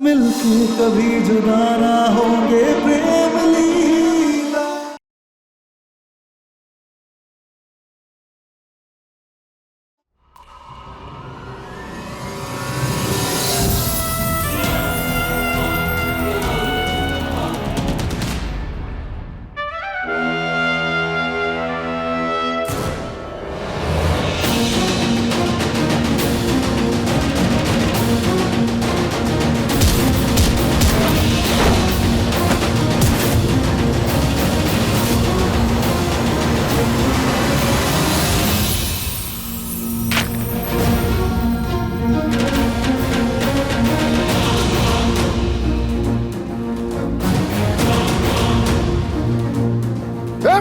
मिलके कभी जुदा ना होंगे प्रेम लीला।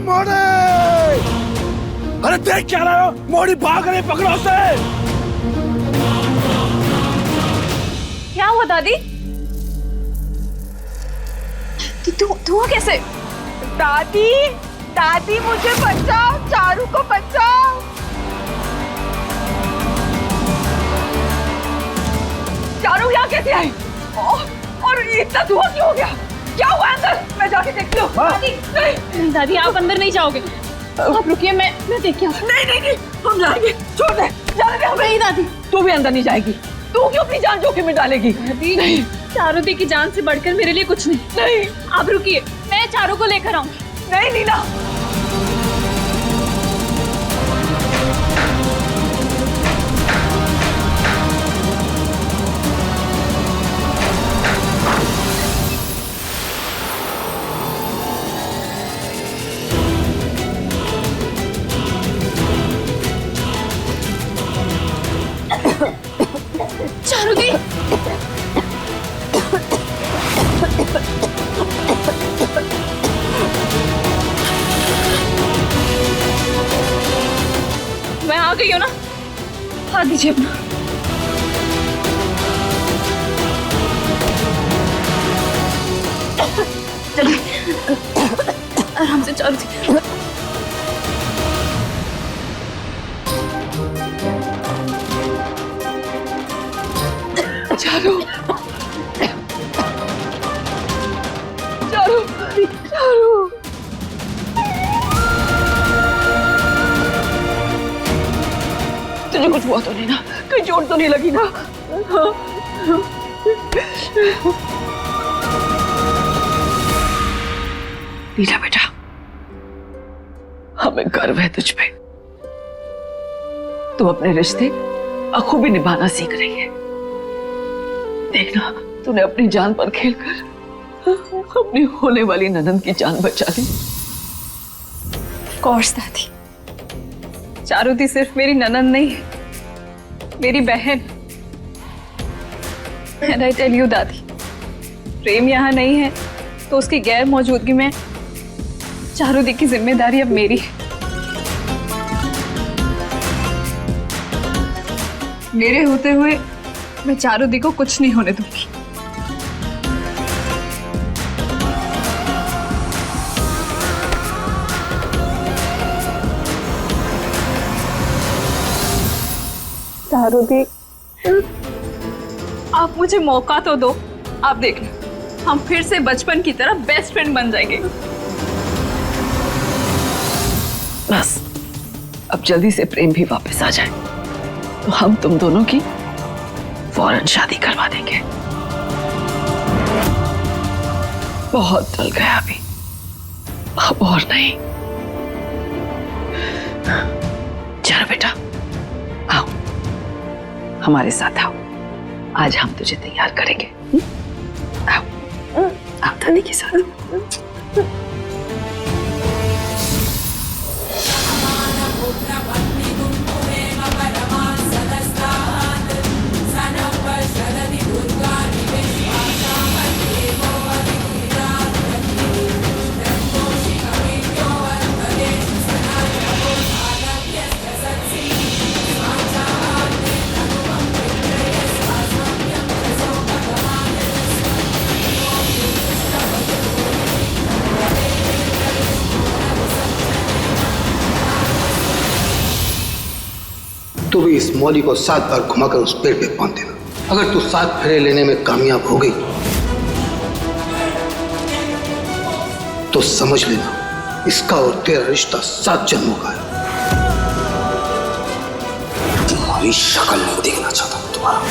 मोड़ी! अरे देख क्या रहे हो? मोड़ी भाग रही, पकड़ो उसे! क्या हुआ दादी? धुआं कैसे? दादी, दादी मुझे बचाओ, चारू को बचाओ। चारू यहाँ कैसे आई? और इतना धुआं क्यों हो गया? क्या हुआ अंदर? मैं जाके देखती हूँ। दादी, नहीं दादी, आप अंदर नहीं जाओगे। आप रुकिए, मैं देख के आऊँ। नहीं, हम जाएंगे। छोड़ दे, जाने दे हमें। नहीं दादी, तू भी अंदर नहीं जाएगी। तू क्यों अपनी जान जोखिम में डालेगी? दादी, नहीं। चारू दी की जान से बढ़कर मेरे लिए कुछ नहीं। नहीं, आप रुकिए, मैं चारू को लेकर आऊंगी। नहीं नीना, चारू दी, मैं आ गई हूँ ना, हाथ दीजिए अपना। चलिए आराम से चारू दी। चारू, चारू, चारू, तुझे कुछ हुआ तो नहीं ना? कहीं चोट तो नहीं लगी ना? लीला बेटा, हमें गर्व है तुझ पे। तू अपने रिश्ते बखूबी निभाना सीख रही है। देखना, तूने अपनी जान पर खेलकर अपनी होने वाली ननद की जान बचा ली। कोर्स दादी, चारू दी सिर्फ मेरी ननद नहीं है, मेरी बहन। And I tell you दादी, प्रेम यहाँ नहीं है तो उसकी गैर मौजूदगी में चारू दी की जिम्मेदारी अब मेरी है। मेरे होते हुए मैं चारू दी को कुछ नहीं होने दूंगी। चारू दी, आप मुझे मौका तो दो। आप देखना, हम फिर से बचपन की तरह बेस्ट फ्रेंड बन जाएंगे। बस अब जल्दी से प्रेम भी वापस आ जाए तो हम तुम दोनों की फौरन शादी करवा देंगे। बहुत टल गया अभी, अब और नहीं। चलो बेटा, आओ हमारे साथ आओ, आज हम तुझे तैयार करेंगे। आओ आओ दादी के साथ। तू भी इस मौली को 7 बार घुमाकर उस पेड़ पे बांध देना। अगर तू 7 फेरे लेने में कामयाब हो गई तो समझ लेना इसका और तेरा रिश्ता 7 जन्मों का है। तुम्हारी शक्ल नहीं देखना चाहता तुम्हारा।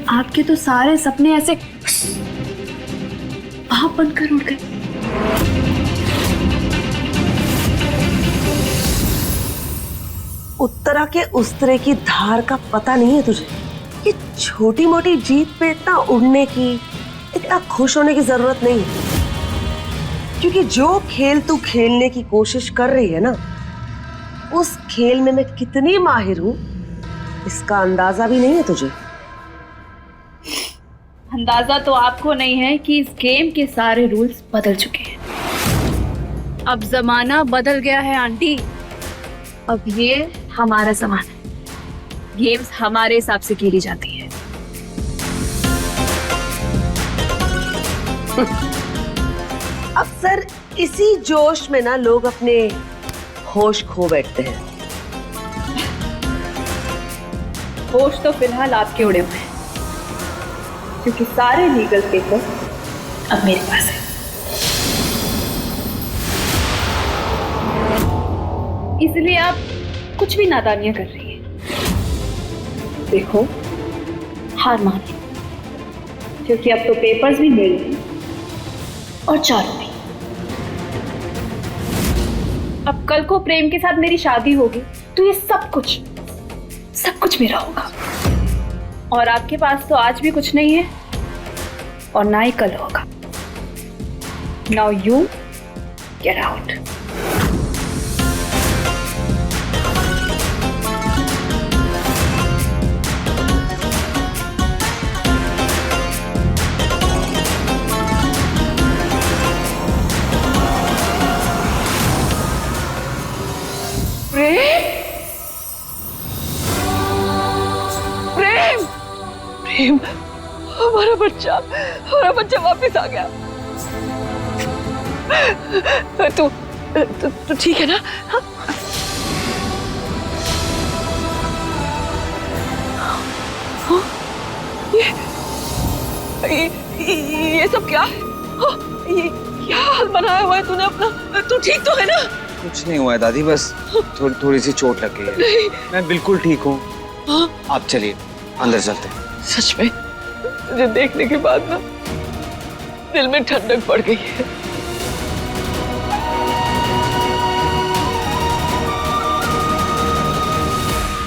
आपके तो सारे सपने ऐसे भाप बनकर उड़ गए। उत्तरा के उस तरह की धार का पता नहीं है तुझे? ये छोटी मोटी जीत पे इतना उड़ने की, इतना खुश होने की जरूरत नहीं है, क्योंकि जो खेल तू खेलने की कोशिश कर रही है ना, उस खेल में मैं कितनी माहिर हूं इसका अंदाजा भी नहीं है तुझे। अंदाजा तो आपको नहीं है कि इस गेम के सारे रूल्स बदल चुके हैं। अब जमाना बदल गया है आंटी। अब ये हमारा जमाना है। गेम्स हमारे हिसाब से खेली जाती है। अक्सर इसी जोश में ना लोग अपने होश खो बैठते हैं। होश तो फिलहाल आपके उड़े हुए हैं, क्योंकि सारे लीगल पेपर अब मेरे पास है। इसलिए आप कुछ भी नादानियां कर रही हैं। देखो, हार मान लो, क्योंकि अब तो पेपर्स भी मेरे हैं और चारों भी। अब कल को प्रेम के साथ मेरी शादी होगी तो ये सब कुछ मेरा होगा। और आपके पास तो आज भी कुछ नहीं है और ना ही कल होगा। Now you get out. Prem, हमारा बच्चा वापस आ गया। तू ठीक है ना? हाँ? ये सब क्या है? ये क्या हाल बनाया हुआ है तूने अपना? तू ठीक तो है ना? कुछ नहीं हुआ है दादी, बस थोड़ी सी चोट लग गई है। मैं बिल्कुल ठीक हूँ। आप चलिए अंदर चलते हैं। सच में तुझे देखने के बाद ना दिल में ठंडक पड़ गई है।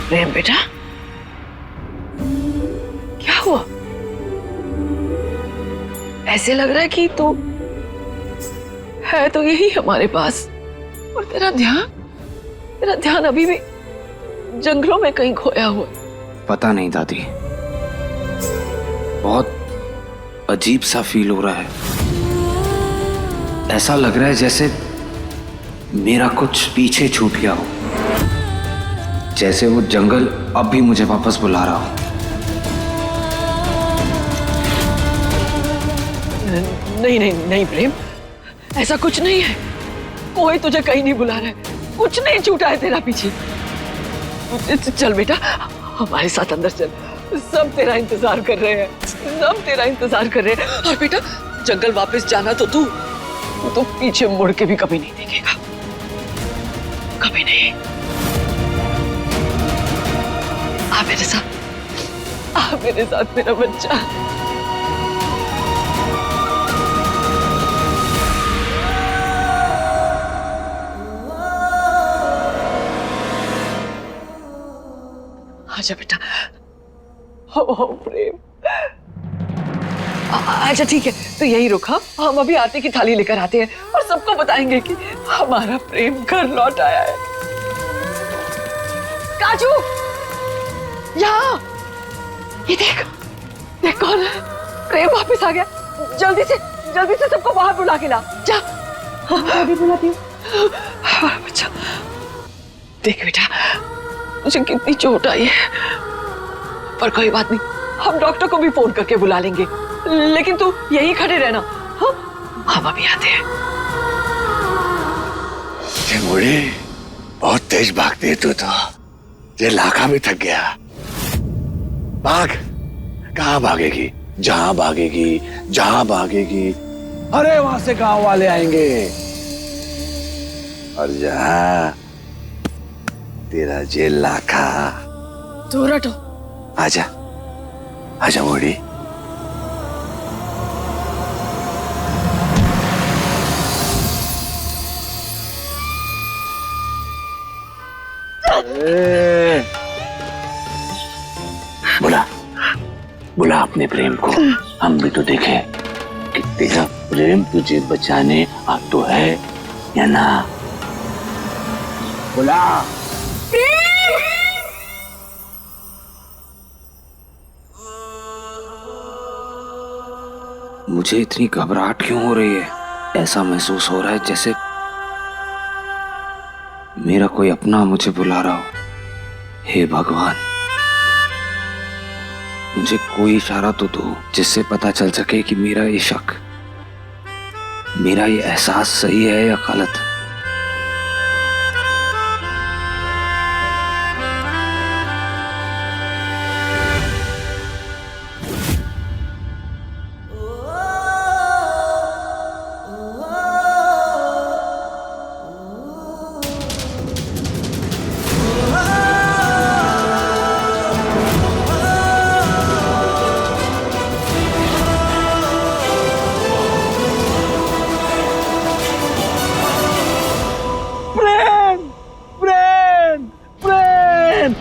प्रेम बेटा, क्या हुआ? ऐसे लग रहा है कि तू है तो यही हमारे पास, और तेरा ध्यान अभी भी जंगलों में कहीं खोया हुआ। पता नहीं दादी, बहुत अजीब सा फील हो रहा है। ऐसा लग रहा है जैसे मेरा कुछ पीछे छूट गया हो, जैसे वो जंगल अब भी मुझे वापस बुला रहा हो। नहीं प्रेम, ऐसा कुछ नहीं है। कोई तुझे कहीं नहीं बुला रहा है, कुछ नहीं छूटा है तेरा पीछे। चल बेटा, हमारे साथ अंदर चल। सब तेरा इंतजार कर रहे हैं। और बेटा, जंगल वापस जाना तो तू तो पीछे मुड़ के भी कभी नहीं देखेगा, कभी नहीं। आ मेरे साथ मेरा बच्चा। आजा बेटा। हो प्रेम, अच्छा ठीक है, तो यही रुका। हम अभी आरती की थाली लेकर आते हैं और सबको बताएंगे कि हमारा प्रेम घर लौट आया है। काजू, यहाँ ये देख कौन है। प्रेम वापस आ गया। जल्दी से जल्दी से सबको बाहर बुला के ला। जा। अभी बुलाती हूँ। हाँ बच्चा, देख बेटा, मुझे कितनी चोट आई है, पर कोई बात नहीं, हम डॉक्टर को भी फोन करके बुला लेंगे, लेकिन तू यहीं खड़े रहना। हाँ, हम अभी आते हैं। मुड़े बहुत तेज भागती है तू तो, ये लाखा भी थक गया। भाग, कहाँ भागेगी? जहां भागेगी, जहां भागेगी, अरे वहां से गांव वाले आएंगे, और जहां तेरा जेल लाखा। दूर हटो। आजा, आजा मोड़ी। बुला, बुला अपने प्रेम को, हम भी तो देखे कि तेरा प्रेम तुझे बचाने आ तो है या ना। बुला। मुझे इतनी घबराहट क्यों हो रही है? ऐसा महसूस हो रहा है जैसे मेरा कोई अपना मुझे बुला रहा हो। हे भगवान, मुझे कोई इशारा तो दो जिससे पता चल सके कि मेरा ये शक, मेरा ये एहसास सही है या गलत।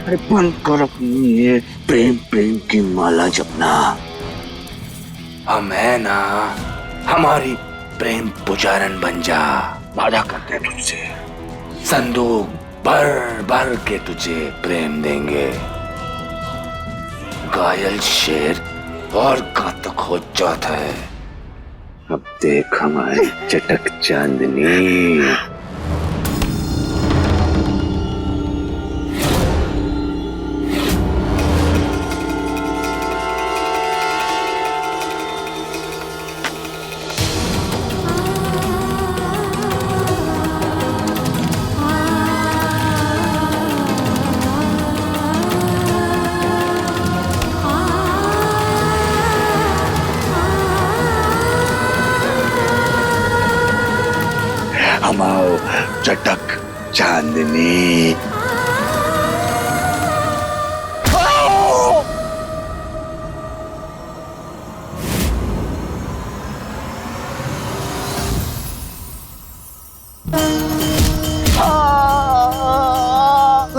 अरे बंद कर अपनी ये प्रेम प्रेम की माला जपना। हम है ना, हमारी प्रेम पुजारन बन जा। वादा करते हैं तुझसे, संदूक भर भर के तुझे प्रेम देंगे। घायल शेर और घातक हो जाता है। अब देख हमारी चटक चांदनी। हम आओ चटक चांदनी।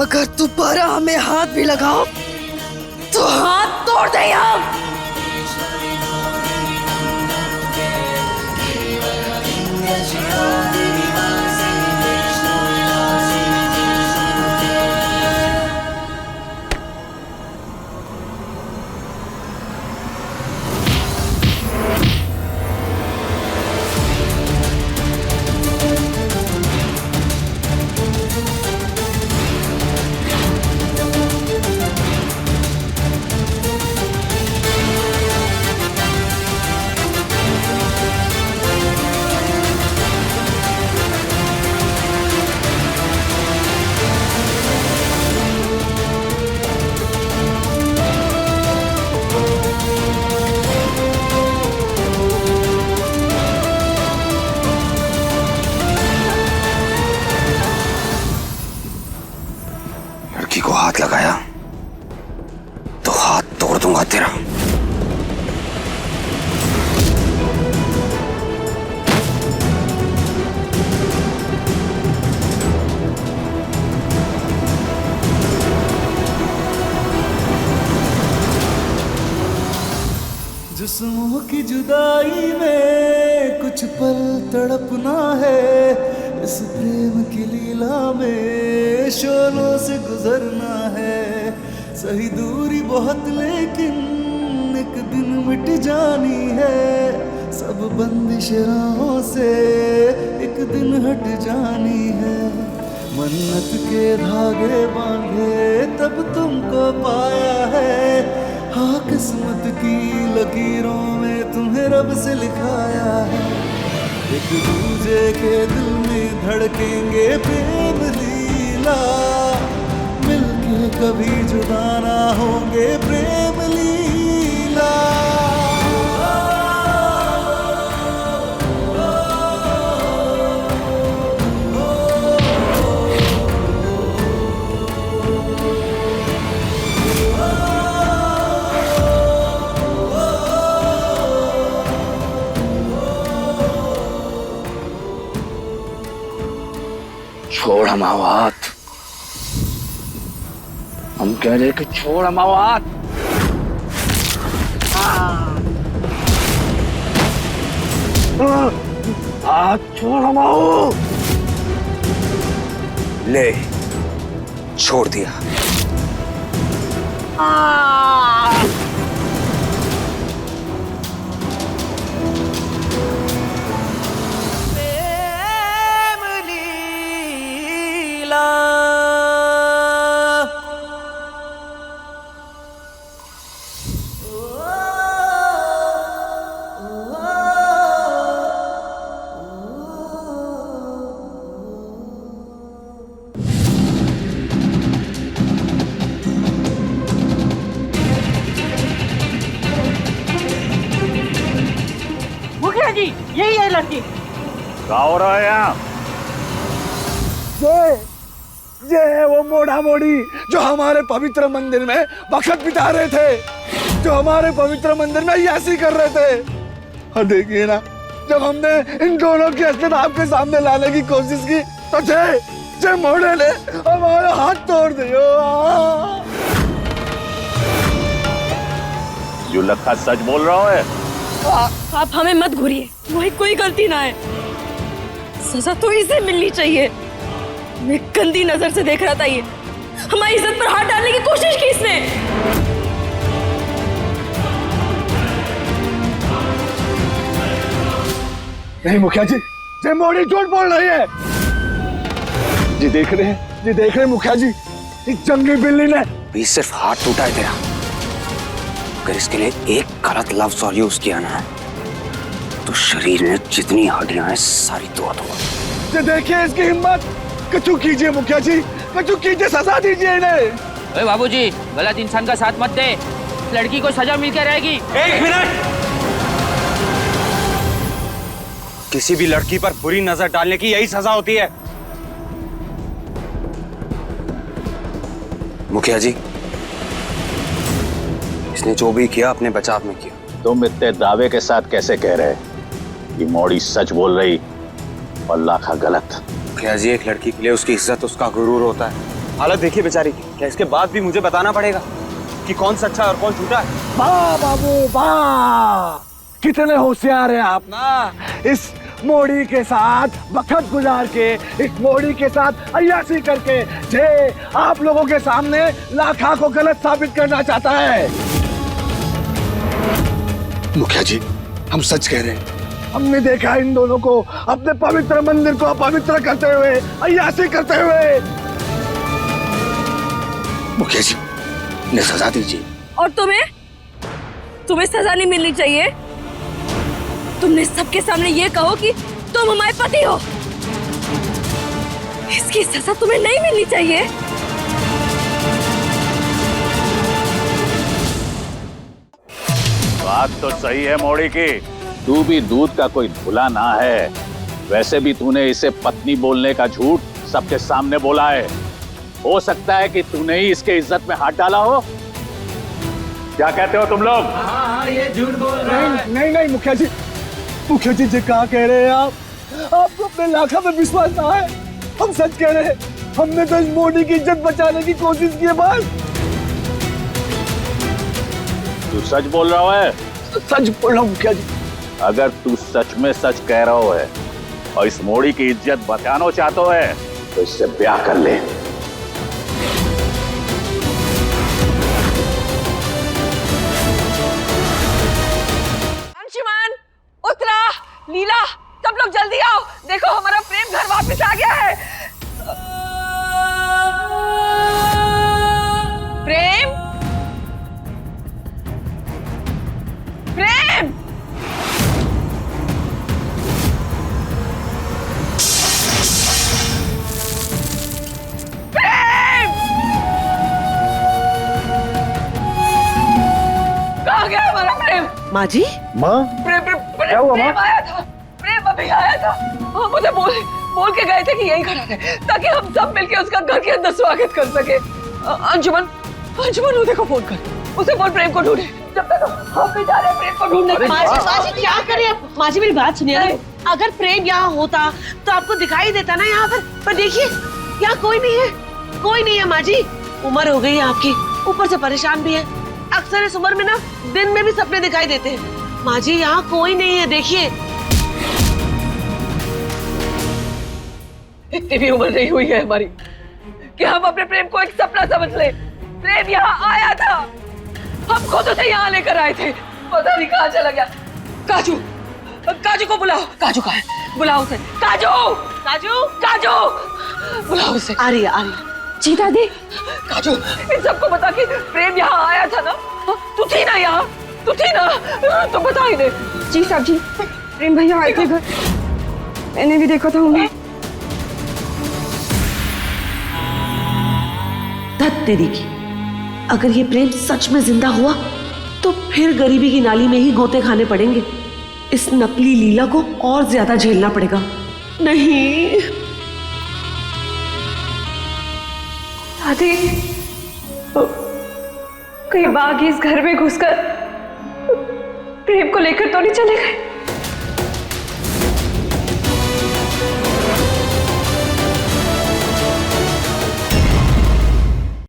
अगर दोबारा हमें हाथ भी लगाओ तो हाथ तोड़ दें हम। लड़की को हाथ लगाया तो हाथ तोड़ दूंगा तेरा। जिस्मों की जुदाई में कुछ पल तड़पना है, इस प्रेम की लीला में शोलों से गुजरना है। सही दूरी बहुत लेकिन एक दिन मिट जानी है, सब अब बंदिश राहों से एक दिन हट जानी है। मन्नत के धागे बांधे तब तुमको पाया है। हाँ किस्मत की लकीरों में तुम्हें रब से लिखाया है। एक दूजे के दिल में धड़केंगे प्रेम लीला, मिलके कभी जुदा ना होंगे प्रेम लीला। छोड़ हमावात, हम कह रहे कि छोड़ हमावात। हाथ छोड़ हमाओ। ले, छोड़ दिया। मुखिया जी, यही है लड़की। क्या हो रहा है यहाँ? ये है वो मोड़ा मोड़ी जो हमारे पवित्र मंदिर में वक्त बिता रहे थे, जो हमारे पवित्र मंदिर में यासी कर रहे थे। और देखिए ना, जब हमने इन दोनों की असलियत आपके सामने लाने की कोशिश की तो जे मोड़े ने हमारा हाथ तोड़ दियो। यू लखा सच बोल रहा है? आप हमें मत घूरिए, वही कोई गलती ना है। सजा तो इसे मिलनी चाहिए। मैं गंदी नजर से देख रहा था ये, हमारी इज्जत पर हाथ डालने की कोशिश की इसने। नहीं मुखिया जी, ये मोड़ी झूठ बोल रही है। जी देख रहे मुखिया जी, इस जंगली बिल्ली ने भी सिर्फ हाथ टूटा है तेरा। अगर इसके लिए एक गलत लफ्ज और यूज किया ना, तो शरीर में जितनी हड्डियां हैं सारी धो दो। ये देखिए इसकी हिम्मत। कचू कीजिए मुखिया जी, कचू कीजिए, सजा दीजिए इन्हें। अरे बाबूजी, गलत इंसान का साथ मत दे, लड़की को सजा मिलकर रहेगी। एक मिनट। किसी भी लड़की पर बुरी नजर डालने की यही सजा होती है। मुखिया जी, इसने जो भी किया अपने बचाव में किया। तुम इतने दावे के साथ कैसे कह रहे कि मोड़ी सच बोल रही और लाखा गलत? मुखिया जी, एक लड़की के लिए उसकी इज्जत, उसका गुरूर होता है। हालत देखिए बेचारी की। क्या इसके बाद भी मुझे बताना पड़ेगा कि कौन सच्चा और कौन झूठा है? वाह बाबू वाह, कितने होशियार हैं आप ना। इस मोड़ी के साथ वक्त गुजार के, इस मोड़ी के साथ अय्यासी करके जे आप लोगों के सामने लाखा को गलत साबित करना चाहता है। मुखिया जी, हम सच कह रहे हैं। हमने देखा इन दोनों को अपने पवित्र मंदिर को अपवित्र करते हुए, अय्यासी करते हुए। मुखिया जी, इन्हें सजा दीजिए। और तुम्हें सजा नहीं मिलनी चाहिए। तुमने सबके सामने ये कहो कि तुम हमारे पति हो। इसकी सजा तुम्हें नहीं मिलनी चाहिए। बात तो सही है मोड़ी की, तू भी दूध का कोई धुला ना है। वैसे भी तूने इसे पत्नी बोलने का झूठ सबके सामने बोला है। हो सकता है कि तूने ही इसके इज्जत में हाथ डाला हो। क्या कहते हो तुम लोग? हाँ, ये झूठ बोल रहे हैं। नहीं मुखिया जी, जी कहाँ कह रहे हैं आप? आपको अपने लाखा में विश्वास ना है। हम सच कह रहे हैं। हमने तो इस मोड़ी की इज्जत बचाने की कोशिश की है बस। तू सच बोल रहा है? सच बोल रहा हूँ मुखिया जी। अगर तू सच में सच कह रहा है और इस मोड़ी की इज्जत बचाना चाहता है तो इससे ब्याह कर ले। अंशुमान, उतरा। लीला, सब लोग जल्दी आओ, देखो हमारा प्रेम घर वापस आ गया है। प्रेम, प्रेम, प्रेम, कहाँ गया हमारा प्रेम? माँ जी, माँ क्या हुआ? प्रेम आया था, प्रेम अभी आया था। हम उसे बोल के गए थे कि यहीं खड़ा रहे ताकि हम सब मिलके उसका घर के अंदर स्वागत कर सके। अंजुमन, वो देखो फोन कर, उसे बोल प्रेम को ढूंढे। जब तक हम भी जा रहे हैं प्रेम को ढूंढने। माँ जी क्या करें अब? माँ जी मेरी बात सुनिए ना, अगर प्रेम यहाँ होता तो आपको दिखाई देता ना यहाँ पर देखिए यहाँ कोई नहीं है माँ जी। उम्र हो गई है आपकी, ऊपर से परेशान भी है। अक्सर इस उम्र में ना दिन में भी सपने दिखाई देते हैं। माँ जी यहाँ कोई नहीं है, देखिए। इतनी भी उम्र नहीं हुई है हमारी कि हम अपने प्रेम को एक सपना समझ ले। प्रेम यहाँ आया था, हम खुद उसे यहाँ लेकर आए थे, पता नहीं कहाँ चला गया। काजू को बुलाओ। काजू कहाँ है? बुलाओ उसे। काजू बुलाओ उसे। आ रही है। जी दादी। काजू, इन सबको बता कि प्रेम यहाँ आया था ना? तू थी ना यहाँ? तो बता ही दे। जी साहब जी, प्रेम भैया आए थे घर, मैंने भी देखा था उन्हें। धत तेरी की, अगर ये प्रेम सच में जिंदा हुआ तो फिर गरीबी की नाली में ही गोते खाने पड़ेंगे। इस नकली लीला को और ज्यादा झेलना पड़ेगा। नहीं दादी, कहीं बागी इस घर में घुसकर प्रेम को लेकर तो नहीं चले गए?